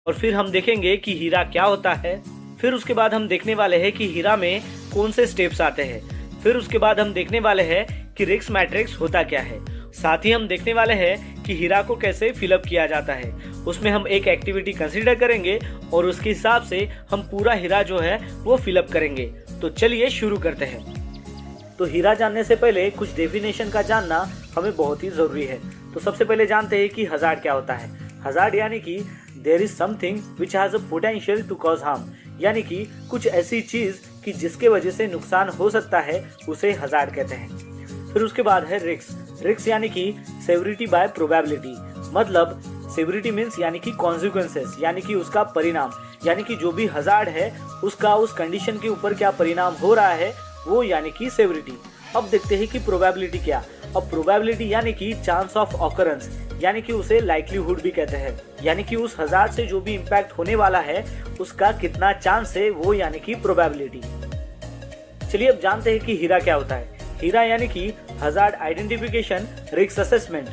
और फिर हम देखेंगे कि हीरा क्या होता है। फिर उसके बाद हम देखने वाले हैं कि हीरा में कौन से स्टेप्स आते हैं। फिर उसके बाद हम देखने वाले हैं कि रिस्क मैट्रिक्स होता क्या है। साथ ही हम देखने वाले हैं कि हीरा को कैसे फिलअप किया जाता है। उसमें हम एक एक्टिविटी कंसीडर करेंगे और उसके हिसाब से हम पूरा हीरा जो है वो फिलअप करेंगे। तो चलिए शुरू करते हैं। तो हीरा जानने से पहले कुछ डेफिनेशन का जानना हमें बहुत ही जरूरी है। तो सबसे पहले जानते हैं कि हजार्ड क्या होता है। हजार्ड यानी कि there is something which has a potential to cause harm, यानी कि कुछ ऐसी चीज कि जिसके वजह से नुकसान हो सकता है, उसे हजार्ड कहते हैं। फिर उसके बाद है रिस्क। रिस्क यानी कि सेवरिटी बाय प्रोबेबिलिटी, मतलब सेवरिटी मीन्स यानी कि कॉन्सिक्वेंसेस, यानी कि उसका परिणाम, यानी कि जो भी हजार्ड है उसका उस कंडीशन के ऊपर क्या परिणाम हो रहा है वो यानी कि सेवरिटी। अब देखते हैं कि प्रोबेबिलिटी क्या। अब प्रोबेबिलिटी यानी कि चांस ऑफ ऑकरेंस, यानी कि उसे लाइक्लीहुड भी कहते हैं, यानी कि उस हजार्ड से जो भी इम्पैक्ट होने वाला है उसका कितना चांस है वो यानी कि प्रोबेबिलिटी। चलिए अब जानते हैं कि हीरा क्या होता है। हीरा यानी कि हजार्ड आइडेंटिफिकेशन रिस्क असेसमेंट।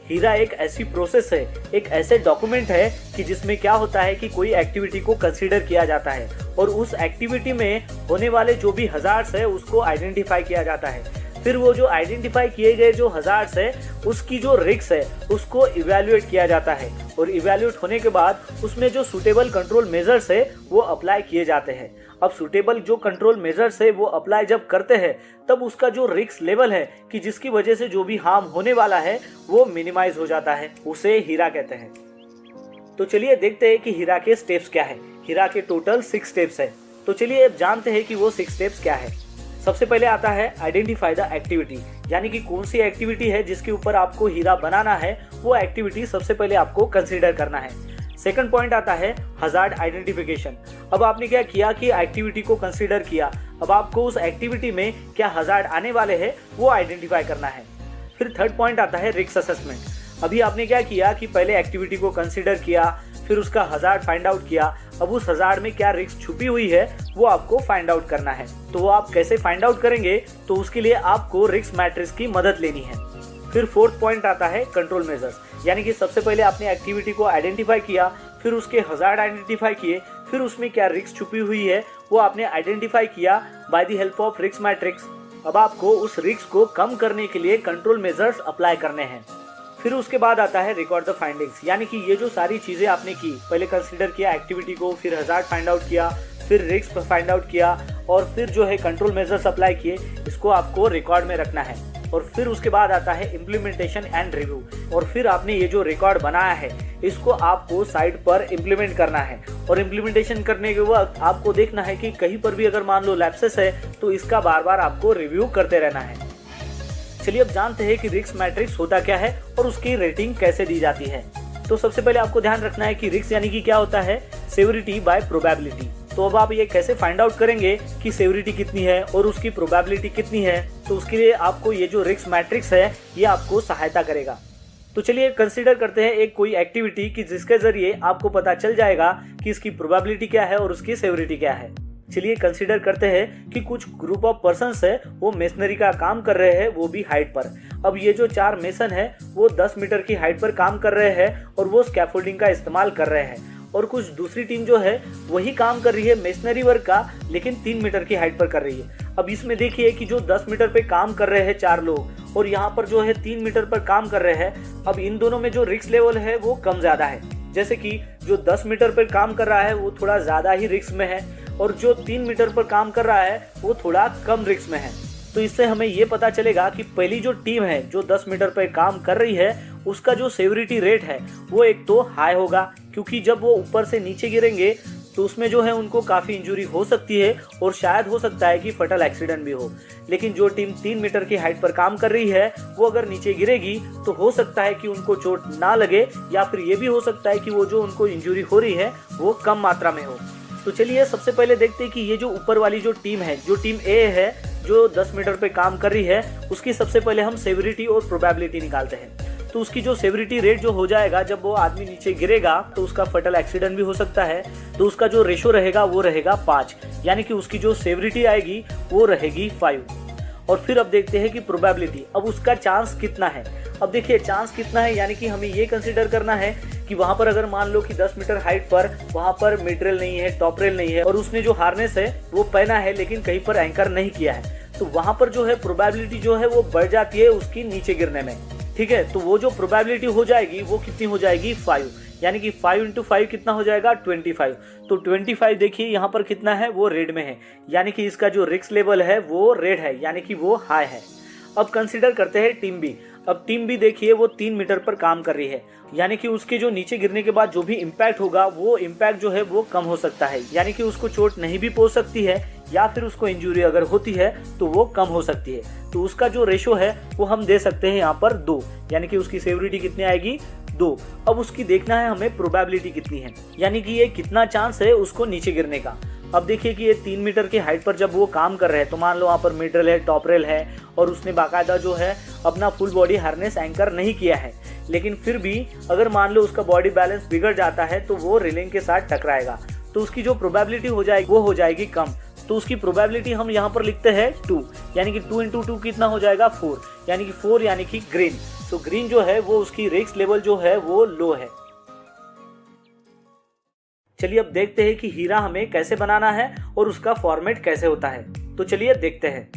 हीरा एक ऐसी प्रोसेस है, एक ऐसे डॉक्यूमेंट है कि जिसमें क्या होता है कि कोई एक्टिविटी को कंसीडर किया जाता है और उस एक्टिविटी में होने वाले जो भी हजार्ड्स है उसको आइडेंटिफाई किया जाता है। फिर वो जो आइडेंटिफाई किए गए जो हजार्ड्स है उसकी जो रिस्क है उसको इवैल्यूएट किया जाता है और इवैल्यूएट होने के बाद उसमें जो सूटेबल कंट्रोल मेजर्स है वो अप्लाई किए जाते हैं। अब सूटेबल जो कंट्रोल मेजर्स है वो अप्लाई जब करते हैं तब उसका जो रिस्क लेवल है कि जिसकी वजह से जो भी हार्म होने वाला है वो मिनिमाइज हो जाता है, उसे हीरा कहते हैं। तो चलिए देखते हैं कि हीरा के स्टेप्स क्या है। हीरा के टोटल 6 स्टेप्स है। तो चलिए अब जानते हैं कि वो 6 स्टेप्स क्या है। सबसे पहले आता है आइडेंटिफाई द एक्टिविटी, यानी कि कौन सी एक्टिविटी है जिसके ऊपर आपको हीरा बनाना है, वो एक्टिविटी सबसे पहले आपको कंसीडर करना है। सेकंड पॉइंट आता है हजार्ड आइडेंटिफिकेशन। अब आपने क्या किया कि एक्टिविटी को कंसीडर किया, अब आपको उस एक्टिविटी में क्या हजार्ड आने वाले हैं वो आइडेंटिफाई करना है। फिर थर्ड पॉइंट आता है रिस्क असेसमेंट। अभी आपने क्या किया कि पहले एक्टिविटी को कंसीडर किया, फिर उसका हजार्ड फाइंड आउट किया, अब उस हजार्ड में क्या रिस्क छुपी हुई है वो आपको फाइंड आउट करना है। तो वो आप कैसे फाइंड आउट करेंगे, तो उसके लिए आपको रिस्क मैट्रिक्स की मदद लेनी है। फिर फोर्थ पॉइंट आता है कंट्रोल मेजर्स, यानी कि सबसे पहले आपने एक्टिविटी को आइडेंटिफाई किया, फिर उसके हजार्ड आइडेंटिफाई किए, फिर उसमें क्या रिस्क छुपी हुई है वो आपने आइडेंटिफाई किया by the help of risk matrix. अब आपको उस रिस्क को कम करने के लिए कंट्रोल मेजर्स अप्लाई करने हैं। फिर उसके बाद आता है रिकॉर्ड द फाइंडिंग्स, यानी कि ये जो सारी चीजें आपने की, पहले कंसीडर किया एक्टिविटी को, फिर हजार्ड फाइंड आउट किया, फिर रिस्क फाइंड आउट किया और फिर जो है कंट्रोल मेजर्स अप्लाई किए, इसको आपको रिकॉर्ड में रखना है। और फिर उसके बाद आता है इम्प्लीमेंटेशन एंड रिव्यू, और फिर आपने ये जो रिकॉर्ड बनाया है इसको आपको साइड पर इम्प्लीमेंट करना है। और इम्प्लीमेंटेशन करने के वक्त आपको देखना है कि कहीं पर भी अगर मान लो लैप्सेस है तो इसका बार बार आपको रिव्यू करते रहना है। चलिए अब जानते हैं कि रिस्क मैट्रिक्स होता क्या है और उसकी रेटिंग कैसे दी जाती है। तो सबसे पहले आपको ध्यान रखना है कि रिस्क यानी कि क्या होता है, सेवरिटी बाय प्रोबेबिलिटी। तो अब आप ये कैसे फाइंड आउट करेंगे कि सेवरिटी कितनी है और उसकी प्रोबेबिलिटी कितनी है, तो उसके लिए आपको ये जो रिस्क मैट्रिक्स है ये आपको सहायता करेगा। तो चलिए कंसीडर करते हैं एक कोई एक्टिविटी कि जिसके जरिए आपको पता चल जाएगा कि इसकी प्रोबेबिलिटी क्या है और उसकी सेवरिटी क्या है। चलिए कंसीडर करते हैं कि कुछ ग्रुप ऑफ पर्सन्स है वो मेसनरी का काम कर रहे हैं, वो भी हाइट पर। अब ये जो 4 मेसन है वो 10 मीटर की हाइट पर काम कर रहे हैं और वो स्कैफोल्डिंग का इस्तेमाल कर रहे हैं, और कुछ दूसरी टीम जो है वही काम कर रही है मेसनरी वर्क का, लेकिन 3 मीटर की हाइट पर कर रही है। अब इसमें देखिए कि जो 10 मीटर पे काम कर रहे हैं 4 लोग और यहाँ पर जो है 3 मीटर पर काम कर रहे हैं, अब इन दोनों में जो रिस्क लेवल है वो कम ज्यादा है। जैसे कि जो 10 मीटर पर काम कर रहा है वो थोड़ा ज्यादा ही रिस्क में है और जो 3 मीटर पर काम कर रहा है वो थोड़ा कम रिस्क में है। तो इससे हमें ये पता चलेगा कि पहली जो टीम है जो 10 मीटर पर काम कर रही है उसका जो सेवरिटी रेट है वो एक तो हाई होगा, क्योंकि जब वो ऊपर से नीचे गिरेंगे तो उसमें जो है उनको काफ़ी इंजरी हो सकती है और शायद हो सकता है कि फटल एक्सीडेंट भी हो। लेकिन जो टीम 3 मीटर की हाइट पर काम कर रही है वो अगर नीचे गिरेगी तो हो सकता है कि उनको चोट ना लगे, या फिर ये भी हो सकता है कि वो जो उनको इंजरी हो रही है वो कम मात्रा में हो। तो चलिए सबसे पहले देखते हैं कि ये जो ऊपर वाली जो टीम है, जो टीम ए है जो 10 मीटर पे काम कर रही है, उसकी सबसे पहले हम सेवरिटी और प्रोबेबिलिटी निकालते हैं। तो उसकी जो सेवरिटी रेट जो हो जाएगा जब वो आदमी नीचे गिरेगा तो उसका फटल एक्सीडेंट भी हो सकता है, तो उसका जो रेशो रहेगा वो रहेगा 5, यानी कि उसकी जो सेवरिटी आएगी वो रहेगी 5। और फिर अब देखते हैं कि प्रोबेबिलिटी, अब उसका चांस कितना है। अब देखिए चांस कितना है, यानी कि हमें ये कंसीडर करना है कि वहां पर अगर मान लो कि 10 मीटर हाइट पर वहां पर मिड रेल नहीं है, टॉप रेल नहीं है, और उसने जो हार्नेस है वो पहना है लेकिन कहीं पर एंकर नहीं किया है, तो वहां पर जो है प्रोबेबिलिटी जो है वो बढ़ जाती है उसकी नीचे गिरने में। ठीक है, तो वो जो प्रोबेबिलिटी हो जाएगी वो कितनी हो जाएगी, 5, यानी कि 5 × 5 कितना हो जाएगा, 25। तो 25 देखिए यहाँ पर कितना है, वो रेड में है, यानी कि इसका जो रिस्क लेवल है वो रेड है, यानी कि वो हाई है। अब कंसीडर करते हैं टीम बी। अब टीम बी देखिए वो 3 मीटर पर काम कर रही है, यानी कि उसके जो नीचे गिरने के बाद जो भी इम्पैक्ट होगा वो इम्पैक्ट जो है वो कम हो सकता है, यानी कि उसको चोट नहीं भी पहुंच सकती है, या फिर उसको इंजरी अगर होती है तो वो कम हो सकती है। तो उसका जो रेशो है वो हम दे सकते हैं यहाँ पर 2, यानी कि उसकी सेवरिटी कितनी आएगी, 2। अब उसकी देखना है हमें प्रोबेबिलिटी कितनी है, यानी कि ये कितना चांस है उसको नीचे गिरने का। अब देखिए कि ये 3 मीटर की हाइट पर जब वो काम कर रहे हैं, तो मान लो वहाँ पर मिड रेल है, टॉप रेल है, और उसने बाकायदा जो है अपना फुल बॉडी हार्नेस एंकर नहीं किया है, लेकिन फिर भी अगर मान लो उसका बॉडी बैलेंस बिगड़ जाता है तो वो रेलिंग के साथ टकराएगा, तो उसकी जो प्रोबेबिलिटी हो जाएगी वो हो जाएगी कम। तो उसकी प्रोबेबिलिटी हम यहाँ पर लिखते हैं 2, यानी कि 2 × 2 कितना हो जाएगा, 4, यानी कि 4 यानी कि ग्रीन। तो ग्रीन जो है वो उसकी रिस्क लेवल जो है वो लो है। चलिए अब देखते हैं कि हीरा हमें कैसे बनाना है और उसका फॉर्मेट कैसे होता है। तो चलिए देखते हैं।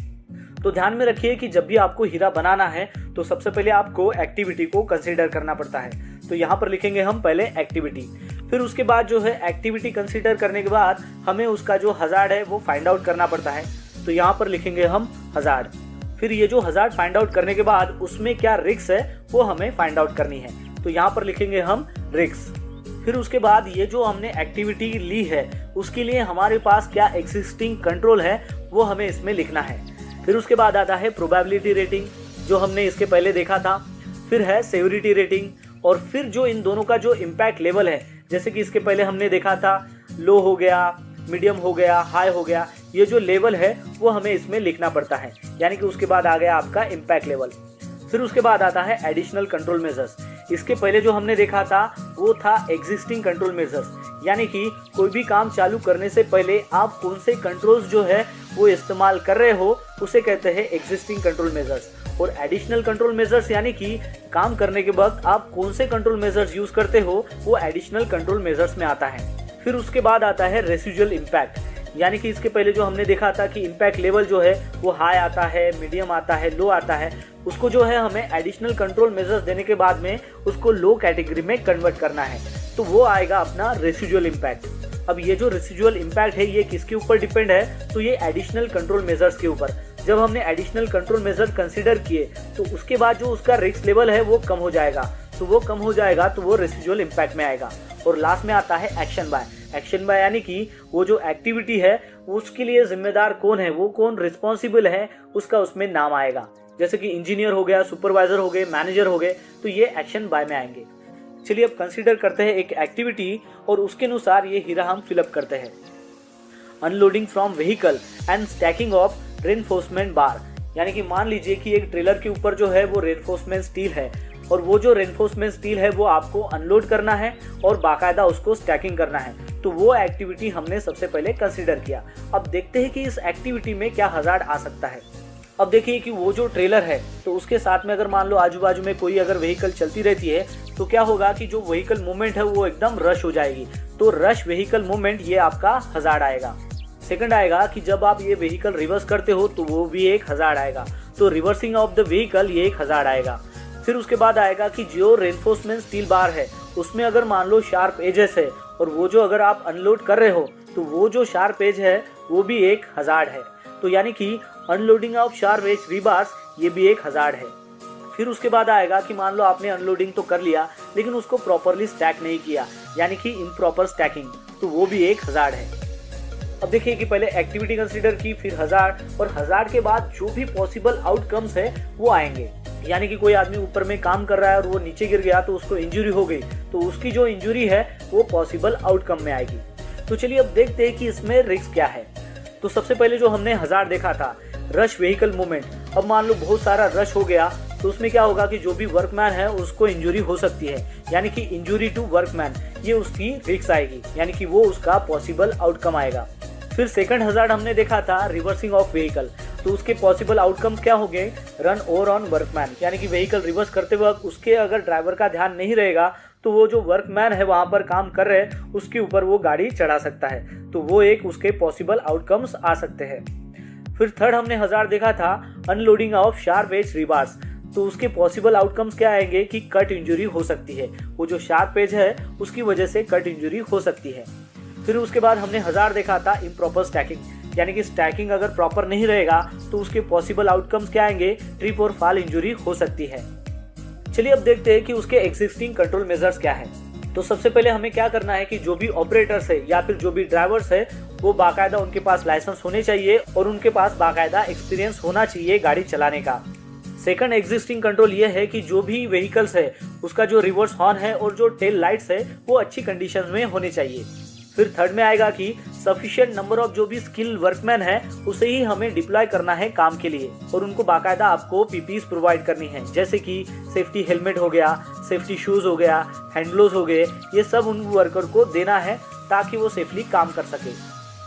तो ध्यान में रखिए कि जब भी आपको हीरा बनाना है तो सबसे पहले आपको एक्टिविटी को कंसीडर करना पड़ता है। तो यहाँ पर लिखेंगे हम पहले एक्टिविटी, फिर उसके बाद जो है एक्टिविटी कंसीडर करने के बाद हमें उसका जो हजार्ड है वो फाइंड आउट करना पड़ता है। तो यहाँ पर लिखेंगे हम हजार्ड, फिर ये जो हजार्ड फाइंड आउट करने के बाद उसमें क्या रिस्क है वो हमें फाइंड आउट करनी है। तो यहाँ पर लिखेंगे हम रिस्क। फिर उसके बाद ये जो हमने एक्टिविटी ली है उसके लिए हमारे पास क्या एग्जिस्टिंग कंट्रोल है वो हमें इसमें लिखना है। फिर उसके बाद आता है प्रोबेबिलिटी रेटिंग जो हमने इसके पहले देखा था, फिर है सेवरिटी रेटिंग, और फिर जो इन दोनों का जो इम्पैक्ट लेवल है, जैसे कि इसके पहले हमने देखा था लो हो गया, मीडियम हो गया, हाई हो गया, ये जो लेवल है वो हमें इसमें लिखना पड़ता है, यानी कि उसके बाद आ गया आपका इम्पैक्ट लेवल। फिर उसके बाद आता है एडिशनल कंट्रोल मेजर्स। इसके पहले जो हमने देखा था वो था एग्जिस्टिंग कंट्रोल मेजर्स, यानी कि कोई भी काम चालू करने से पहले आप कौन से कंट्रोल्स जो है वो इस्तेमाल कर रहे हो उसे कहते हैं एग्जिस्टिंग कंट्रोल मेजर्स। और एडिशनल कंट्रोल मेजर्स यानी कि काम करने के वक्त आप कौन से कंट्रोल मेजर्स यूज करते हो वो एडिशनल कंट्रोल मेजर्स में आता है। फिर उसके बाद आता है रेसिडुअल इम्पैक्ट, यानी कि इसके पहले जो हमने देखा था कि इम्पैक्ट लेवल जो है वो हाई आता है, मीडियम आता है, लो आता है, उसको जो है हमें एडिशनल कंट्रोल मेजर्स देने के बाद में उसको लो कैटेगरी में कन्वर्ट करना है, तो वो आएगा अपना रेसिडुअल इम्पैक्ट। अब ये जो रेसिडुअल इम्पैक्ट है ये किसके ऊपर डिपेंड है, तो ये एडिशनल कंट्रोल मेजर्स के ऊपर। जब हमने एडिशनल कंट्रोल मेजर कंसीडर किए तो उसके बाद जो उसका रिस्क लेवल है वो कम हो जाएगा, तो वो कम हो जाएगा तो वो रेसिडुअल इम्पैक्ट में आएगा। और लास्ट में आता है एक्शन बाय। एक्शन बाय यानी कि वो जो एक्टिविटी है उसके लिए जिम्मेदार कौन है, वो कौन रिस्पॉन्सिबल है, उसका उसमें नाम आएगा। जैसे कि इंजीनियर हो गया, सुपरवाइजर हो गए, मैनेजर हो गए, तो ये एक्शन बाय में आएंगे। चलिए अब कंसीडर करते हैं एक एक्टिविटी और उसके अनुसार ये हीरा हम फिलअप करते हैं। Unloading from vehicle and stacking of reinforcement बार, यानी कि मान लीजिए कि एक ट्रेलर के ऊपर जो है वो रेनफोर्समेंट स्टील है और वो जो रेनफोर्समेंट स्टील है वो आपको अनलोड करना है और बाकायदा उसको स्टैकिंग करना है। तो वो एक्टिविटी हमने सबसे पहले कंसीडर किया। अब देखते हैं कि इस एक्टिविटी में क्या हजार्ड आ सकता है। अब देखिए कि वो जो ट्रेलर है तो उसके साथ में अगर मान लो आजू बाजू में कोई अगर व्हीकल चलती रहती है तो क्या होगा कि जो व्हीकल मूवमेंट है वो एकदम रश हो जाएगी, तो रश व्हीकल मूवमेंट ये आपका हजार्ड आएगा। सेकंड आएगा कि जब आप ये व्हीकल रिवर्स करते हो तो वो भी एक हजार्ड आएगा, तो रिवर्सिंग ऑफ द व्हीकल ये एक हजार्ड आएगा। फिर उसके बाद आएगा कि जो रेनफोर्समेंट स्टील बार है उसमें अगर मान लो शार्प एजेस है और वो जो अगर आप अनलोड कर रहे हो तो वो जो शार्प एज है वो भी एक हजार्ड है, तो यानी कि unloading of sharp edge rebars ये भी एक हजार्ड है। फिर उसके बाद आएगा कि मान लो आपने अनलोडिंग तो कर लिया लेकिन उसको प्रॉपरली स्टैक नहीं किया, यानी कि इम्प्रॉपर स्टैकिंग, तो वो भी एक हजार्ड है। अब देखिए कि पहले एक्टिविटी कंसीडर की, फिर हजार्ड, और हजार्ड के बाद जो भी पॉसिबल आउटकम्स है वो आएंगे। यानी कि कोई आदमी ऊपर में काम कर रहा है और वो नीचे गिर गया तो उसको इंजरी हो गई, तो उसकी जो इंजरी है वो पॉसिबल आउटकम में आएगी। तो चलिए अब देखते हैं कि इसमें रिस्क क्या है। तो सबसे पहले जो हमने हजार्ड देखा था रश व्हीकल मूवमेंट, अब मान लो बहुत सारा रश हो गया तो उसमें क्या होगा कि जो भी वर्कमैन है उसको इंजरी हो सकती है, यानी कि इंजरी टू वर्कमैन, ये उसकी रिस्क आएगी, यानी कि वो उसका पॉसिबल आउटकम आएगा। फिर सेकंड हजार्ड हमने देखा था रिवर्सिंग ऑफ व्हीकल, तो उसके पॉसिबल आउटकम्स क्या होंगे, रन ओवर ऑन वर्कमैन, यानी कि व्हीकल रिवर्स करते वक्त उसके अगर ड्राइवर का ध्यान नहीं रहेगा तो वो जो वर्कमैन है वहां पर काम कर रहे हैं उसके ऊपर वो गाड़ी चढ़ा सकता है। तो वो एक उसके पॉसिबल आउटकम्स आ सकते हैं। फिर थर्ड हमने हज़ार्ड देखा था unloading of sharp edge rebars. तो उसके पॉसिबल आउटकम्स क्या आएंगे कि कट इंजरी हो सकती है, वो जो शार्प एज है उसकी वजह से कट इंजरी हो सकती है। फिर उसके बाद हमने हज़ार्ड देखा था इम्प्रॉपर स्टैकिंग, यानी कि स्टैकिंग अगर प्रॉपर नहीं रहेगा तो उसके पॉसिबल आउटकम्स क्या आएंगे, ट्रिप और फॉल इंजरी हो सकती है। चलिए अब देखते हैं कि उसके एग्जिस्टिंग कंट्रोल मेजर्स क्या है। तो सबसे पहले हमें क्या करना है कि जो भी ऑपरेटर्स है या फिर जो भी ड्राइवर्स है वो बाकायदा उनके पास लाइसेंस होने चाहिए और उनके पास बाकायदा एक्सपीरियंस होना चाहिए गाड़ी चलाने का। सेकंड एग्जिस्टिंग कंट्रोल ये है कि जो भी व्हीकल्स है उसका जो रिवर्स हॉर्न है और जो टेल लाइट्स है वो अच्छी कंडीशन में होने चाहिए। फिर थर्ड में आएगा कि सफिशिएंट नंबर ऑफ जो भी स्किल वर्कमैन है उसे ही हमें डिप्लॉय करना है काम के लिए और उनको बाकायदा आपको पीपीज प्रोवाइड करनी है, जैसे कि सेफ्टी हेलमेट हो गया, सेफ्टी शूज हो गया, हैंड ग्लोव्स हो गए, ये सब उन वर्कर को देना है ताकि वो सेफली काम कर सके।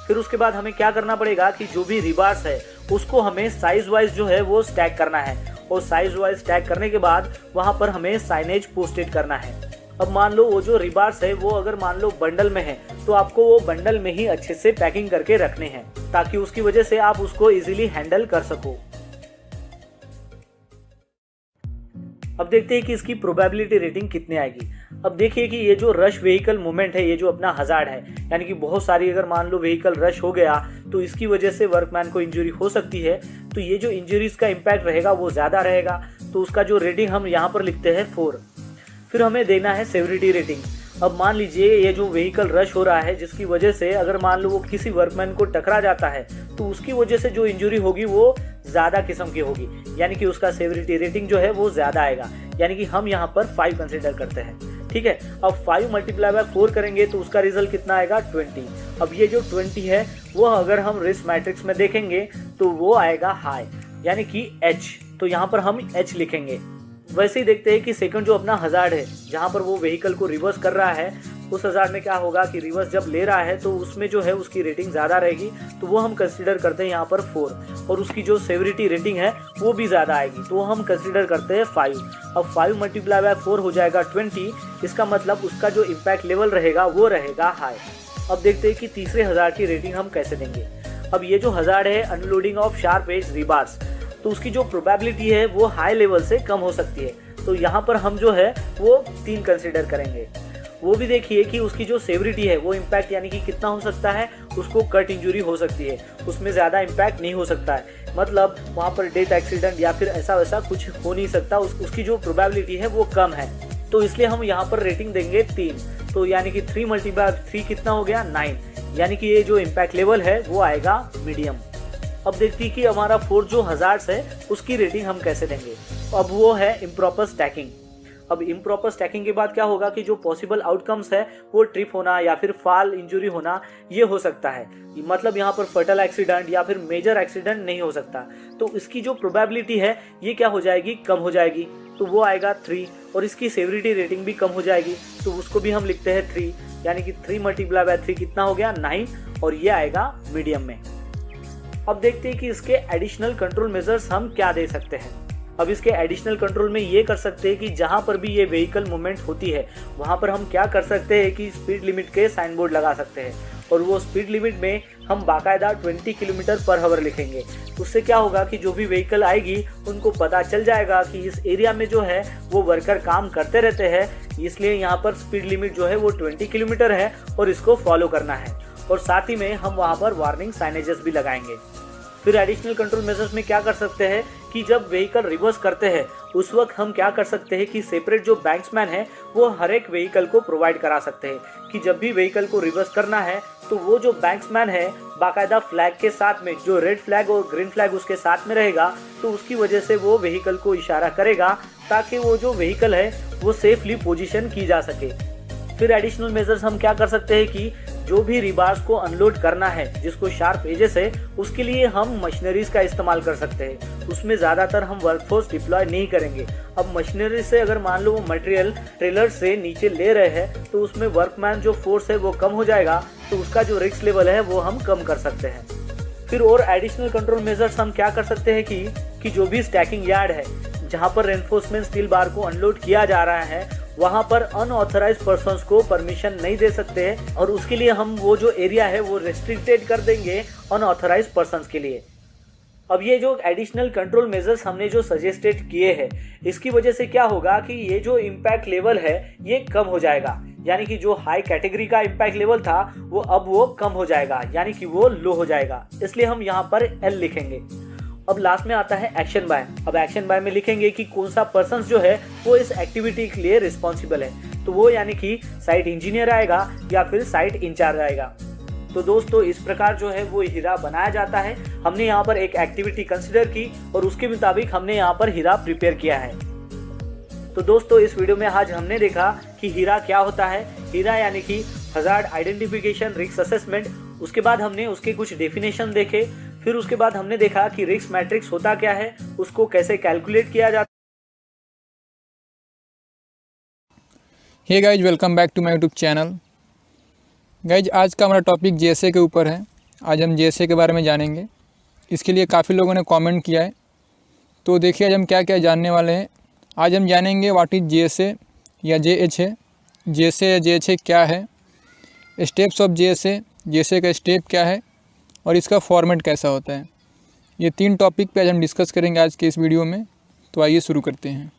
फिर उसके बाद हमें क्या करना पड़ेगा कि जो भी रिबार्स है उसको हमें साइज वाइज जो है वो स्टैक करना है और साइज वाइज स्टैक करने के बाद वहां पर हमें साइनेज पोस्टेड करना है। अब मान लो वो जो रिबार्स है वो अगर मान लो बंडल में है तो आपको वो बंडल में ही अच्छे से पैकिंग करके रखने हैं ताकि उसकी वजह से आप उसको इजीली हैंडल कर सको। अब देखते हैं कि इसकी प्रोबेबिलिटी रेटिंग कितनी आएगी। अब देखिए कि ये जो रश व्हीकल मूवमेंट है, ये जो अपना हज़ार्ड है, यानी कि बहुत सारी अगर मान लो व्हीकल रश हो गया तो इसकी वजह से वर्कमैन को इंजरी हो सकती है। तो ये जो इंजरीज का इम्पैक्ट रहेगा वो ज़्यादा रहेगा, तो उसका जो रेटिंग हम यहाँ पर लिखते हैं 4। फिर हमें देना है सेवरिटी रेटिंग। अब मान लीजिए ये जो व्हीकल रश हो रहा है जिसकी वजह से अगर मान लो वो किसी वर्कमैन को टकरा जाता है तो उसकी वजह से जो इंजरी होगी वो ज़्यादा किस्म की होगी, यानी कि उसका सेवरिटी रेटिंग जो है वो ज़्यादा आएगा, यानी कि हम यहाँ पर 5 कंसिडर करते हैं। ठीक है, अब 5 × 4 करेंगे तो उसका रिजल्ट कितना आएगा, 20। अब ये जो 20 है वो अगर हम रिस्क मैट्रिक्स में देखेंगे तो वो आएगा हाई, यानी कि H। तो यहाँ पर हम H लिखेंगे। वैसे ही देखते हैं कि सेकंड जो अपना हज़ार्ड है जहाँ पर वो व्हीकल को रिवर्स कर रहा है, उस हज़ार्ड में क्या होगा कि रिवर्स जब ले रहा है तो उसमें जो है उसकी रेटिंग ज़्यादा रहेगी, तो वो हम कंसीडर करते हैं यहाँ पर 4 और उसकी जो सेवरिटी रेटिंग है वो भी ज़्यादा आएगी, तो हम कंसीडर करते हैं 5। अब 5 × 4 हो जाएगा 20। इसका मतलब उसका जो इम्पैक्ट लेवल रहेगा वो रहेगा हाई। अब देखते हैं कि तीसरे हज़ार्ड की रेटिंग हम कैसे देंगे। अब ये जो हज़ार्ड है unloading of sharp edge rebars, तो उसकी जो प्रोबेबिलिटी है वो हाई लेवल से कम हो सकती है, तो यहाँ पर हम जो है वो 3 कंसीडर करेंगे। वो भी देखिए कि उसकी जो सेवरिटी है वो इम्पैक्ट यानी कि कितना हो सकता है, उसको कट इंजरी हो सकती है, उसमें ज़्यादा इम्पैक्ट नहीं हो सकता है, मतलब वहाँ पर डेथ एक्सीडेंट या फिर ऐसा वैसा कुछ हो नहीं सकता, उसकी जो प्रोबेबिलिटी है वो कम है, तो इसलिए हम यहाँ पर रेटिंग देंगे 3। तो यानी कि 3 × 3 कितना हो गया, 9, यानी कि ये जो इम्पैक्ट लेवल है वो आएगा मीडियम। अब देखते हैं कि हमारा फोर्थ जो हज़ार्ड्स है उसकी रेटिंग हम कैसे देंगे। अब वो है इम्प्रॉपर स्टैकिंग। अब इम्प्रॉपर स्टैकिंग के बाद क्या होगा कि जो पॉसिबल आउटकम्स है वो ट्रिप होना या फिर फॉल इंजरी होना ये हो सकता है, मतलब यहाँ पर फटल एक्सीडेंट या फिर मेजर एक्सीडेंट नहीं हो सकता, तो इसकी जो प्रोबेबिलिटी है ये क्या हो जाएगी, कम हो जाएगी, तो वो आएगा 3 और इसकी सेवरिटी रेटिंग भी कम हो जाएगी, तो उसको भी हम लिखते हैं 3, यानी कि 3 × 3 कितना हो गया, 9 और ये आएगा मीडियम में। अब देखते हैं कि इसके एडिशनल कंट्रोल मेजर्स हम क्या दे सकते हैं। अब इसके एडिशनल कंट्रोल में ये कर सकते हैं कि जहाँ पर भी ये व्हीकल मूवमेंट होती है वहाँ पर हम क्या कर सकते हैं कि स्पीड लिमिट के साइन बोर्ड लगा सकते हैं और वो स्पीड लिमिट में हम बाकायदा 20 km/h लिखेंगे। उससे क्या होगा कि जो भी व्हीकल आएगी उनको पता चल जाएगा कि इस एरिया में जो है वो वर्कर काम करते रहते हैं, इसलिए यहाँ पर स्पीड लिमिट जो है वो 20 km है और इसको फॉलो करना है, और साथ ही में हम वहाँ पर वार्निंग साइनेजेस भी लगाएंगे। फिर एडिशनल कंट्रोल मेजर्स में क्या कर सकते हैं कि जब व्हीकल रिवर्स करते हैं उस वक्त हम क्या कर सकते हैं कि सेपरेट जो बैंक्समैन है वो हर एक व्हीकल को प्रोवाइड करा सकते हैं कि जब भी व्हीकल को रिवर्स करना है तो वो जो बैंक्समैन है बाकायदा फ्लैग के साथ में, जो रेड फ्लैग और ग्रीन फ्लैग उसके साथ में रहेगा, तो उसकी वजह से वो व्हीकल को इशारा करेगा ताकि वो जो व्हीकल है वो सेफली पोजीशन की जा सके। फिर एडिशनल मेजर्स हम क्या कर सकते हैं कि जो भी रिबार्स को अनलोड करना है जिसको शार्प एजेस है उसके लिए हम मशीनरीज का इस्तेमाल कर सकते हैं, उसमें ज़्यादातर हम वर्कफोर्स डिप्लॉय नहीं करेंगे। अब मशीनरी से अगर मान लो वो मटेरियल ट्रेलर से नीचे ले रहे हैं तो उसमें वर्कमैन जो फोर्स है वो कम हो जाएगा, तो उसका जो रिस्क लेवल है वो हम कम कर सकते हैं। फिर और एडिशनल कंट्रोल मेजर्स हम क्या कर सकते हैं कि जो भी स्टैकिंग यार्ड है जहां पर रेनफोर्समेंट स्टील बार को अनलोड किया जा रहा है वहां पर अनऑथराइज पर्सन्स को परमिशन नहीं दे सकते हैं और उसके लिए हम वो जो एरिया है वो रेस्ट्रिक्टेड कर देंगे अनऑथराइज पर्सन्स के लिए। अब ये जो एडिशनल कंट्रोल मेजर्स हमने जो सजेस्टेड किए हैं इसकी वजह से क्या होगा कि ये जो इम्पैक्ट लेवल है ये कम हो जाएगा, यानी कि जो हाई कैटेगरी का इम्पैक्ट लेवल था वो कम हो जाएगा, यानी कि वो लो हो जाएगा। इसलिए हम यहाँ पर एल लिखेंगे। अब लास्ट में आता है एक्शन बाय। अब एक्शन बाय में लिखेंगे कि कौन सा पर्सन जो है वो इस एक्टिविटी के लिए रिस्पॉन्सिबल है, तो वो यानी कि साइट इंजीनियर आएगा या फिर साइट इंचार्ज आएगा। तो दोस्तों इस प्रकार जो है वो हीरा बनाया जाता है। हमने यहाँ पर एक एक्टिविटी कंसिडर की और उसके मुताबिक हमने यहाँ पर हीरा प्रिपेयर किया है। तो दोस्तों इस वीडियो में आज हमने देखा कि हीरा क्या होता है। हीरा यानी कि हजार्ड आइडेंटिफिकेशन रिस्क असेसमेंट। उसके बाद हमने उसके कुछ डेफिनेशन देखे, फिर उसके बाद हमने देखा कि रिस्क मैट्रिक्स होता क्या है, उसको कैसे कैलकुलेट किया जाता है। Hey guys, welcome back to my YouTube channel. Guys आज का हमारा टॉपिक जीएसए के ऊपर है। आज हम जीएसए के बारे में जानेंगे। इसके लिए काफ़ी लोगों ने कमेंट किया है, तो देखिए आज हम क्या क्या जानने वाले हैं। आज हम जानेंगे व्हाट इज़ जीएसए या जेएचए। जीएसए या जेएचए क्या है, स्टेप्स ऑफ जीएसए, जीएसए का स्टेप क्या है और इसका फॉर्मेट कैसा होता है। ये 3 टॉपिक पे आज हम डिस्कस करेंगे आज के इस वीडियो में। तो आइए शुरू करते हैं।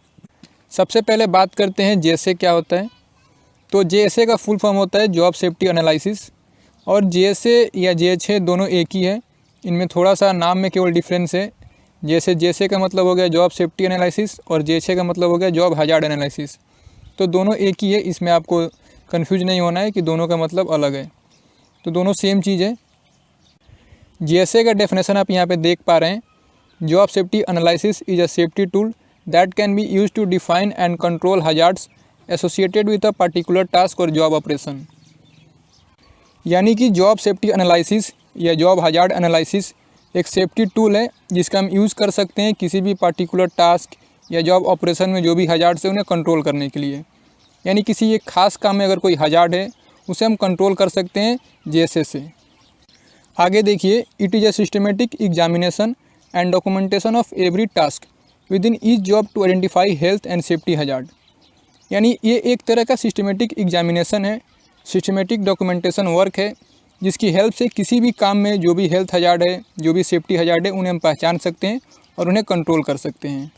सबसे पहले बात करते हैं जीएसए क्या होता है। तो जेएसए का फुल फॉर्म होता है जॉब सेफ्टी एनालिसिस, और जेएसए या जेएचए दोनों एक ही है। इनमें थोड़ा सा नाम में केवल डिफरेंस है। जैसे जेएसए का मतलब हो गया जॉब सेफ्टी एनालिसिस और जेएचए का मतलब हो गया जॉब हजार्ड एनालिसिस। तो दोनों एक ही है, इसमें आपको कंफ्यूज नहीं होना है कि दोनों का मतलब अलग है। तो दोनों सेम चीज़ है। जेएसए का डेफिनेशन आप यहाँ पे देख पा रहे हैं। Job safety analysis is a safety tool that can be use to define and control hazards associated with a particular task और जॉब ऑपरेशन। यानी कि जॉब सेफ्टी एनालिसिस या जॉब हजार्ड एनालिसिस एक सेफ्टी टूल है जिसका हम use कर सकते हैं किसी भी पर्टिकुलर टास्क या जॉब ऑपरेशन में जो भी हजार्ड से उन्हें कंट्रोल करने के लिए। यानी किसी एक खास काम में अगर कोई हजार्ड है उसे हम कंट्रोल कर सकते हैं जेएसए से। आगे देखिए, it is a systematic examination and documentation of every task within each job to identify health and safety hazard. यानी ये एक तरह का सिस्टमेटिक एग्जामिनेशन है, सिस्टमेटिक डॉक्यूमेंटेशन वर्क है जिसकी हेल्प से किसी भी काम में जो भी हेल्थ हजार्ड है, जो भी सेफ्टी हजार्ड है, उन्हें हम पहचान सकते हैं और उन्हें कंट्रोल कर सकते हैं।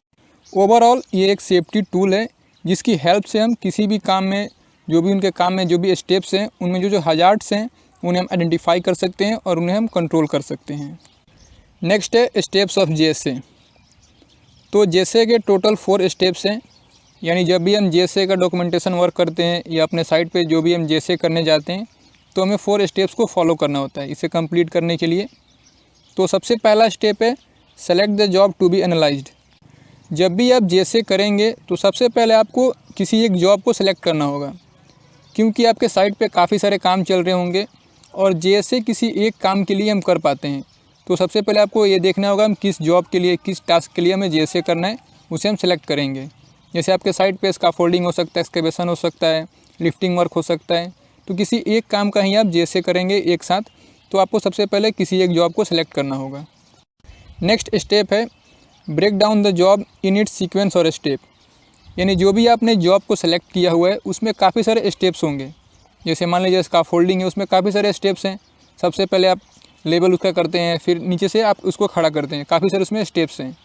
ओवरऑल ये एक सेफ्टी टूल है जिसकी हेल्प से हम किसी भी काम में जो भी उनके काम में जो भी स्टेप्स हैं उनमें जो हजार्ड्स हैं उन्हें हम आइडेंटिफाई कर सकते हैं और उन्हें हम कंट्रोल कर सकते हैं। नेक्स्ट है स्टेप्स ऑफ जेएसए। तो जेएसए के टोटल 4 स्टेप्स हैं। यानी जब भी हम जेएसए का डॉक्यूमेंटेशन वर्क करते हैं या अपने साइट पे जो भी हम जेएसए करने जाते हैं तो हमें 4 स्टेप्स को फॉलो करना होता है इसे कंप्लीट करने के लिए। तो सबसे पहला स्टेप है select the job to be analysed. जब भी आप जेएसए करेंगे तो सबसे पहले आपको किसी एक जॉब को सिलेक्ट करना होगा, क्योंकि आपके साइट पे काफ़ी सारे काम चल रहे होंगे और जेएसए किसी एक काम के लिए हम कर पाते हैं। तो सबसे पहले आपको ये देखना होगा हम किस जॉब के लिए, किस टास्क के लिए हमें जेएसए करना है, उसे हम सेलेक्ट करेंगे। जैसे आपके साइट पे स्कैफोल्डिंग हो सकता है, एक्सकेवेशन हो सकता है, लिफ्टिंग वर्क हो सकता है। तो किसी एक काम का ही आप जेएसए करेंगे एक साथ, तो आपको सबसे पहले किसी एक जॉब को सिलेक्ट करना होगा। नेक्स्ट स्टेप है break down the job in its sequence और स्टेप। यानी जो भी आपने जॉब को सिलेक्ट किया हुआ है उसमें काफ़ी सारे स्टेप्स होंगे। जैसे मान लीजिए स्कैफोल्डिंग है, उसमें काफ़ी सारे स्टेप्स हैं। सबसे पहले आप लेबल उसका करते हैं, फिर नीचे से आप उसको खड़ा करते हैं, काफ़ी सारे उसमें स्टेप्स हैं।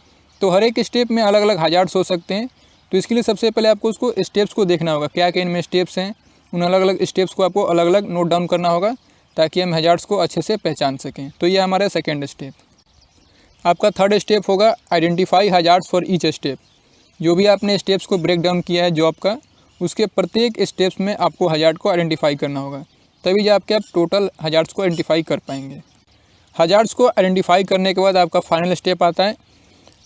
तो हर एक स्टेप में अलग अलग हजार्ड्स हो सकते हैं। तो इसके लिए सबसे पहले आपको उसको स्टेप्स को देखना होगा, क्या क्या इनमें स्टेप्स हैं। उन अलग अलग स्टेप्स को आपको अलग अलग नोट डाउन करना होगा ताकि हम हजार्ड्स को अच्छे से पहचान सकें। तो ये हमारा सेकेंड स्टेप। आपका थर्ड स्टेप होगा identify hazards for each step. जो भी आपने स्टेप्स को ब्रेक डाउन किया है जॉब का, उसके प्रत्येक स्टेप्स में आपको हजार्ड को आइडेंटिफाई करना होगा, तभी जाके आप टोटल हजार्ड्स को आइडेंटिफाई कर पाएंगे। हजार्ड्स को आइडेंटिफाई करने के बाद आपका फाइनल स्टेप आता है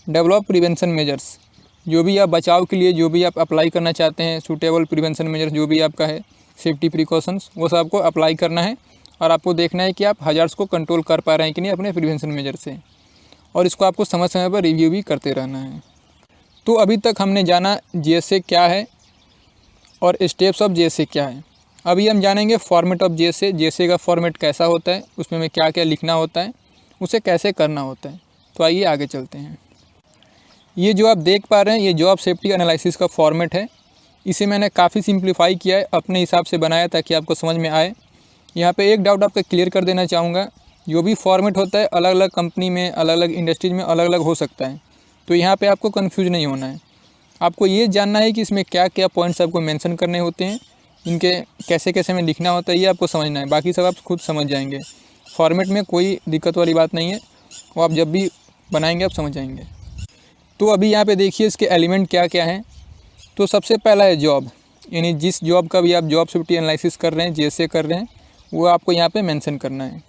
डेवलप प्रिवेंशन मेजर्स। जो भी आप बचाव के लिए जो भी आप अप्लाई करना चाहते हैं, सूटेबल प्रिवेंशन मेजर्स जो भी आपका है, सेफ्टी प्रिकॉशंस, वो सब आपको अप्लाई करना है और आपको देखना है कि आप हजार्ड्स को कंट्रोल कर पा रहे हैं कि नहीं अपने प्रिवेंशन मेजर से। और इसको आपको समय समय पर रिव्यू भी करते रहना है। तो अभी तक हमने जाना जेएसए क्या है और स्टेप्स ऑफ जेएसए क्या है। अभी हम जानेंगे फॉर्मेट ऑफ जेएसए। जेएसए का फॉर्मेट कैसा होता है, उसमें हमें क्या क्या लिखना होता है, उसे कैसे करना होता है। तो आइए आगे चलते हैं। ये जो आप देख पा रहे हैं ये जॉब सेफ्टी एनालिसिस का फॉर्मेट है। इसे मैंने काफ़ी सिंप्लीफाई किया है, अपने हिसाब से बनाया ताकि आपको समझ में आए। यहाँ पे एक डाउट आपका क्लियर कर देना चाहूँगा, जो भी फॉर्मेट होता है अलग अलग कंपनी में, अलग अलग इंडस्ट्रीज में अलग अलग हो सकता है। तो यहाँ पे आपको कंफ्यूज नहीं होना है। आपको ये जानना है कि इसमें क्या क्या पॉइंट्स आपको मेंशन करने होते हैं, इनके कैसे कैसे में लिखना होता है, ये आपको समझना है। बाकी सब आप खुद समझ जाएंगे। फॉर्मेट में कोई दिक्कत वाली बात नहीं है, वो आप जब भी बनाएंगे आप समझ जाएंगे। तो अभी यहाँ पे देखिए इसके एलिमेंट क्या क्या हैं। तो सबसे पहला है जॉब, यानी जिस जॉब का भी आप जॉब सेफ्टी एनालिसिस कर रहे हैं, जैसे कर रहे हैं, वो आपको यहाँ पे मेंशन करना है।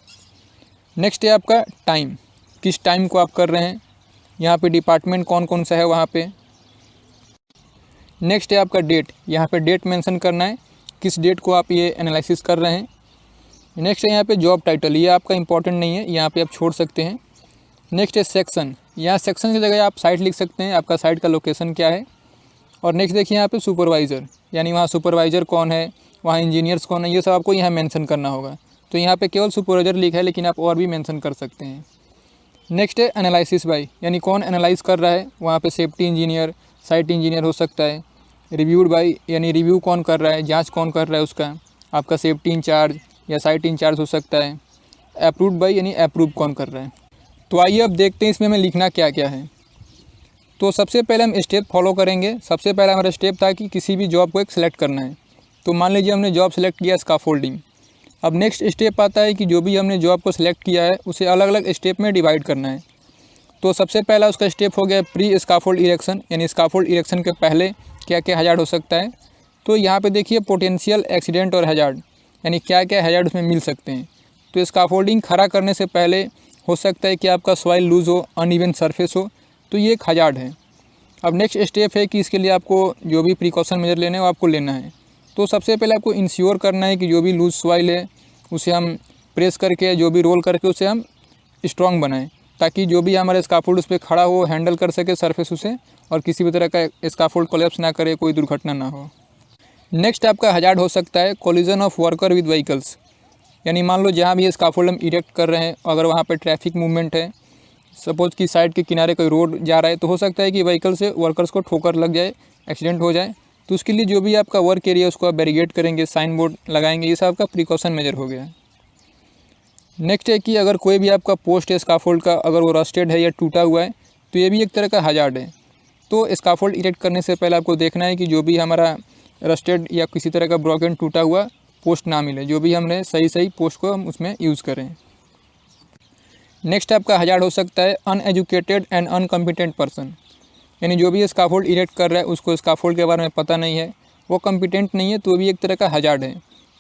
नेक्स्ट है आपका टाइम, किस टाइम को आप कर रहे हैं, यहाँ पे डिपार्टमेंट कौन कौन सा है वहाँ पे। नेक्स्ट है आपका डेट, यहाँ पे डेट मेंशन करना है, किस डेट को आप ये एनालिसिस कर रहे हैं। नेक्स्ट है यहाँ पे जॉब टाइटल, ये आपका इंपॉर्टेंट नहीं है, यहाँ पे आप छोड़ सकते हैं। नेक्स्ट है सेक्शन, यहाँ सेक्शन की जगह आप साइट लिख सकते हैं, आपका साइट का लोकेशन क्या है। और नेक्स्ट देखिए यहाँ पे सुपरवाइज़र, यानी वहाँ सुपरवाइज़र कौन है, वहाँ इंजीनियर्स कौन है, ये सब आपको यहाँ मेंशन करना होगा। तो यहाँ पे केवल सुपरवाइज़र लिखा है, लेकिन आप और भी मेंशन कर सकते हैं। नेक्स्ट है एनालिसिस बाय, यानी कौन एनालाइज कर रहा है, वहाँ पे सेफ्टी इंजीनियर, साइट इंजीनियर हो सकता है। रिव्यूड बाय, यानी रिव्यू कौन कर रहा है, जांच कौन कर रहा है उसका, आपका सेफ्टी इंचार्ज या साइट इंचार्ज हो सकता है। अप्रूव्ड बाय, यानी अप्रूव कौन कर रहा है। तो आइए अब देखते हैं इसमें हमें लिखना क्या क्या है। तो सबसे पहले हम स्टेप फॉलो करेंगे। सबसे पहला हमारा स्टेप था कि किसी भी जॉब को एक सिलेक्ट करना है। तो मान लीजिए हमने जॉब सेलेक्ट किया स्काफोल्डिंग। अब नेक्स्ट स्टेप आता है कि जो भी हमने जॉब को सिलेक्ट किया है उसे अलग अलग स्टेप में डिवाइड करना है। तो सबसे पहला उसका स्टेप हो गया प्री स्काफोल्ड इरेक्शन, यानी स्काफोल्ड इरेक्शन के पहले क्या क्या हैजार्ड हो सकता है। तो यहाँ पे देखिए पोटेंशियल एक्सीडेंट और हैजार्ड, यानी क्या क्या हैजार्ड उसमें मिल सकते हैं। तो स्काफोल्डिंग खड़ा करने से पहले हो सकता है कि आपका सॉइल लूज हो, अनइवन सरफेस हो, तो ये एक हैजार्ड है। अब नेक्स्ट स्टेप है कि इसके लिए आपको जो भी प्रिकॉशन मेजर लेने हैं वो आपको लेना है। तो सबसे पहले आपको इंश्योर करना है कि जो भी लूज सॉइल है उसे हम प्रेस करके, जो भी रोल करके उसे हम स्ट्रॉन्ग बनाएं, ताकि जो भी हमारा स्काफोल्ड उस पर खड़ा हो हैंडल कर सके सरफेस उसे, और किसी भी तरह का स्काफोल्ड कोलैप्स ना करे, कोई दुर्घटना ना हो। नेक्स्ट आपका हैजार्ड हो सकता है collision of worker with vehicles, यानी मान लो जहाँ भी स्काफोल्ड हम इरेक्ट कर रहे हैं, अगर वहाँ पर ट्रैफिक मूवमेंट है, सपोज कि साइड के किनारे कोई रोड जा रहा है, तो हो सकता है कि व्हीकल से वर्कर्स को ठोकर लग जाए, एक्सीडेंट हो जाए। तो उसके लिए जो भी आपका वर्क एरिया उसको आप बैरिगेट करेंगे, साइन बोर्ड लगाएंगे, ये सब आपका प्रिकॉशन मेजर हो गया। नेक्स्ट है कि अगर कोई भी आपका पोस्ट है स्काफोल्ड का, अगर वो रस्टेड है या टूटा हुआ है, तो ये भी एक तरह का हैजार्ड है। तो स्काफोल्ड इरेक्ट करने से पहले आपको देखना है कि जो भी हमारा रस्टेड या किसी तरह का ब्रोकन टूटा हुआ पोस्ट ना मिले, जो भी हमने सही पोस्ट को हम उसमें यूज़ करें। नेक्स्ट आपका हैजार्ड हो सकता है अनएजुकेटेड एंड अनकम्पिटेंट पर्सन, यानी जो भी स्काफोल्ड इरेक्ट कर रहा है उसको स्काफोल्ड के बारे में पता नहीं है, वो कम्पिटेंट नहीं है, तो भी एक तरह का हैजार्ड है।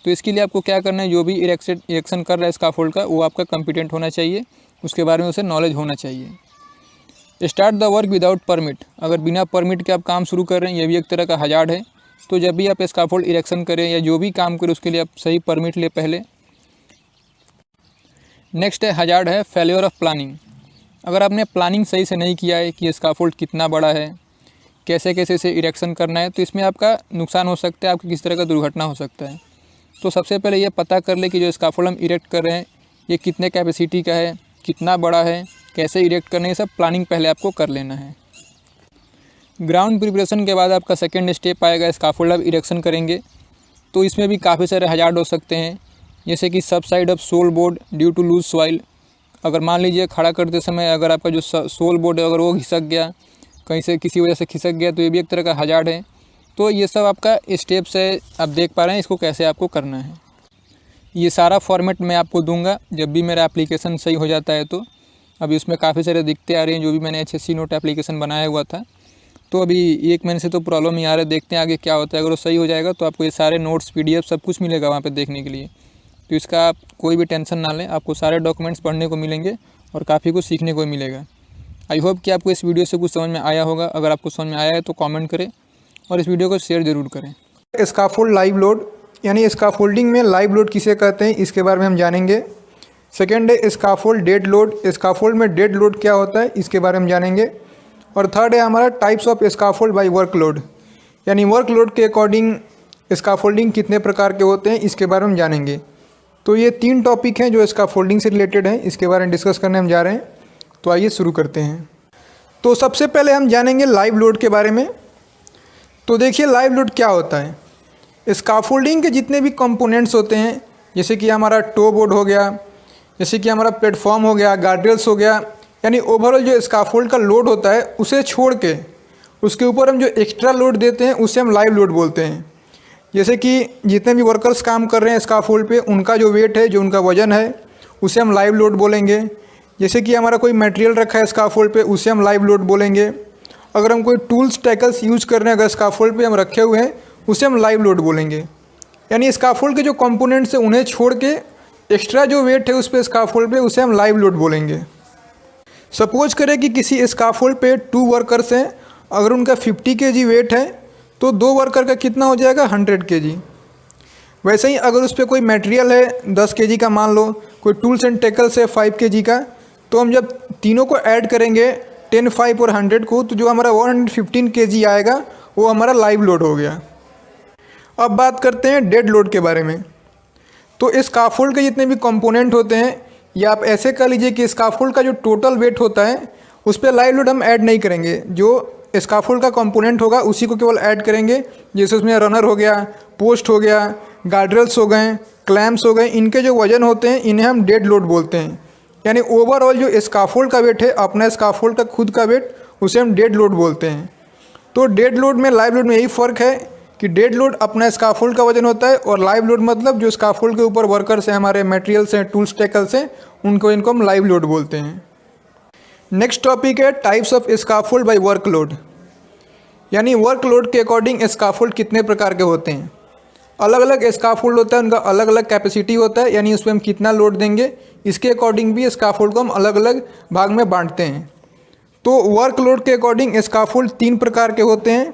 तो इसके लिए आपको क्या करना है, जो भी इरेक्शन कर रहा है स्काफोल्ड का, वो आपका कम्पिटेंट होना चाहिए, उसके बारे में उसे नॉलेज होना चाहिए। Start the work without permit, अगर बिना परमिट के आप काम शुरू कर रहे हैं, ये भी एक तरह का हैजार्ड है। तो जब भी आप स्काफोल्ड इरेक्शन करें या जो भी काम करें उसके लिए आप सही परमिट ले पहले। नेक्स्ट है हैजार्ड है फेलियर ऑफ प्लानिंग, अगर आपने प्लानिंग सही से नहीं किया है कि स्काफोल्ड कितना बड़ा है, कैसे कैसे इसे इरेक्शन करना है, तो इसमें आपका नुकसान हो सकता है, आपकी किस तरह का दुर्घटना हो सकता है। तो सबसे पहले ये पता कर ले कि जो स्काफोल्ड हम इरेक्ट कर रहे हैं ये कितने कैपेसिटी का है, कितना बड़ा है, कैसे इरेक्ट करने, ये सब प्लानिंग पहले आपको कर लेना है। ग्राउंड प्रिपरेशन के बाद आपका सेकेंड स्टेप आएगा स्काफोल्ड आप इरेक्शन करेंगे। तो इसमें भी काफ़ी सारे हैजार्ड हो सकते हैं, जैसे कि subside of sole board due to loose soil, अगर मान लीजिए खड़ा करते समय अगर आपका जो सोल बोर्ड है अगर वो खिसक गया, कहीं से किसी वजह से खिसक गया, तो ये भी एक तरह का हैजार्ड है। तो ये सब आपका स्टेप्स है, आप देख पा रहे हैं इसको कैसे आपको करना है। ये सारा फॉर्मेट मैं आपको दूंगा जब भी मेरा एप्लीकेशन सही हो जाता है। तो अभी उसमें काफ़ी सारे दिक्कतें आ रही हैं, जो भी मैंने HSC नोट एप्लीकेशन बनाया हुआ था, तो अभी 1 महीने से तो प्रॉब्लम ही आ रहा है, देखते हैं आगे क्या होता है। अगर वो सही हो जाएगा तो आपको ये सारे नोट्स PDF सब कुछ मिलेगा वहाँ पे देखने के लिए। तो इसका आप कोई भी टेंशन ना लें, आपको सारे डॉक्यूमेंट्स पढ़ने को मिलेंगे और काफ़ी कुछ सीखने को मिलेगा। आई होप कि आपको इस वीडियो से कुछ समझ में आया होगा। अगर आपको समझ में आया है तो कमेंट करें और इस वीडियो को शेयर ज़रूर करें। स्काफोल्ड लाइव लोड, यानी स्काफोल्डिंग में लाइव लोड किसे कहते हैं इसके बारे में हम जानेंगे। सेकेंड है स्काफोल्ड डेड लोड, स्काफोल्ड में डेड लोड क्या होता है इसके बारे में जानेंगे। और थर्ड है हमारा types of scaffold by workload, यानी वर्कलोड के अकॉर्डिंग स्काफोल्डिंग कितने प्रकार के होते हैं इसके बारे में जानेंगे। तो ये 3 टॉपिक हैं जो स्कैफोल्डिंग से रिलेटेड हैं, इसके बारे में डिस्कस करने हम जा रहे हैं। तो आइए शुरू करते हैं। तो सबसे पहले हम जानेंगे लाइव लोड के बारे में। तो देखिए लाइव लोड क्या होता है। स्कैफोल्डिंग के जितने भी कंपोनेंट्स होते हैं, जैसे कि हमारा टो बोर्ड हो गया, जैसे कि हमारा प्लेटफॉर्म हो गया, गार्डरेल्स हो गया, यानी ओवरऑल जो स्कैफोल्ड का लोड होता है उसे छोड़ के उसके ऊपर हम जो एक्स्ट्रा लोड देते हैं उसे हम लाइव लोड बोलते हैं। जैसे कि जितने भी वर्कर्स काम कर रहे हैं स्कैफोल्ड पे, उनका जो वेट है, जो उनका वजन है, उसे हम लाइव लोड बोलेंगे। जैसे कि हमारा कोई मटेरियल रखा है स्कैफोल्ड पे, उसे हम लाइव लोड बोलेंगे। अगर हम कोई टूल्स टैकल्स यूज कर रहे हैं, अगर स्कैफोल्ड पे हम रखे हुए हैं, उसे हम लाइव लोड बोलेंगे। यानी स्कैफोल्ड के जो कंपोनेंट्स हैं उन्हें छोड़ के एक्स्ट्रा जो वेट है उस पर स्कैफोल्ड पे, उसे हम लाइव लोड बोलेंगे। सपोज करें कि किसी स्कैफोल्ड पे 2 वर्कर्स हैं, अगर उनका 50 kg वेट है तो 2 वर्कर का कितना हो जाएगा, 100 kg। वैसे ही अगर उस पर कोई मटेरियल है 10 kg का, मान लो कोई टूल्स एंड टैकल्स है 5 kg का, तो हम जब तीनों को ऐड करेंगे 10, 5 और 100 को, तो जो हमारा 115 kg आएगा वो हमारा लाइव लोड हो गया। अब बात करते हैं डेड लोड के बारे में। तो स्कैफोल्ड के जितने भी कंपोनेंट होते हैं, या आप ऐसे कर लीजिए कि स्कैफोल्ड का जो टोटल वेट होता है उस पर लाइव लोड हम ऐड नहीं करेंगे। जो स्कैफोल्ड का कंपोनेंट होगा उसी को केवल ऐड करेंगे। जैसे उसमें रनर हो गया, पोस्ट हो गया, गार्डरेल्स हो गए, क्लैम्प्स हो गए, इनके जो वजन होते हैं इन्हें हम डेड लोड बोलते हैं। यानी ओवरऑल जो स्कैफोल्ड का वेट है, अपना स्कैफोल्ड का खुद का वेट, उसे हम डेड लोड बोलते हैं। तो डेड लोड में लाइव लोड में यही फ़र्क है कि डेड लोड अपना स्कैफोल्ड का वजन होता है, और लाइव लोड मतलब जो स्कैफोल्ड के ऊपर वर्कर्स हैं, हमारे मटेरियल्स हैं, टूल्स टैकल्स हैं, इनको हम लाइव लोड बोलते हैं। नेक्स्ट टॉपिक है types of scaffold by workload. यानी वर्कलोड के अकॉर्डिंग स्कैफोल्ड कितने प्रकार के होते हैं। अलग अलग स्कैफोल्ड होता है, उनका अलग अलग कैपेसिटी होता है, यानी उस पर हम कितना लोड देंगे इसके अकॉर्डिंग भी स्कैफोल्ड को हम अलग अलग भाग में बांटते हैं। तो वर्कलोड के अकॉर्डिंग स्कैफोल्ड 3 प्रकार के होते हैं,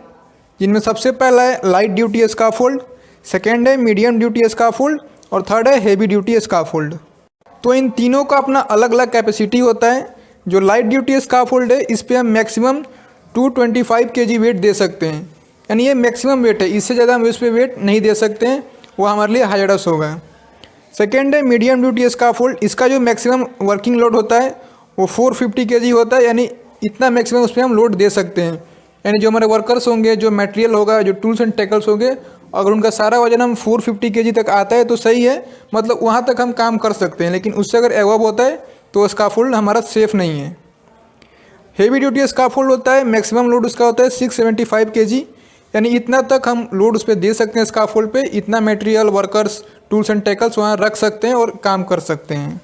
जिनमें सबसे पहला है लाइट ड्यूटी स्कैफोल्ड, सेकेंड है मीडियम ड्यूटी स्कैफोल्ड, और थर्ड है हेवी ड्यूटी स्कैफोल्ड। तो इन तीनों का अपना अलग अलग कैपेसिटी होता है। जो लाइट ड्यूटी स्कैफोल्ड है इस पर हम मैक्सिमम 225 kg वेट दे सकते हैं, यानी ये मैक्सिमम वेट है, इससे ज़्यादा हम इस पर वेट नहीं दे सकते हैं, वो हमारे लिए हाइजरस होगा। सेकेंड है मीडियम ड्यूटी स्कैफोल्ड, इसका जो मैक्सिमम वर्किंग लोड होता है वो 450 kg होता है, यानी इतना मैक्सिमम उस पर हम लोड दे सकते हैं। यानी जो हमारे वर्कर्स होंगे, जो मटेरियल होगा, जो टूल्स एंड टैकल्स होंगे, अगर उनका सारा वजन हम 450 kg तक आता है तो सही है, मतलब वहाँ तक हम काम कर सकते हैं। लेकिन उससे अगर एवब होता है तो स्कैफोल्ड हमारा सेफ़ नहीं है। हेवी ड्यूटी स्कैफोल्ड होता है, मैक्सिमम लोड उसका होता है 675 kg, यानी इतना तक हम लोड उस पर दे सकते हैं स्कैफोल्ड पे, इतना material, workers, tools and tackles वहाँ रख सकते हैं और काम कर सकते हैं।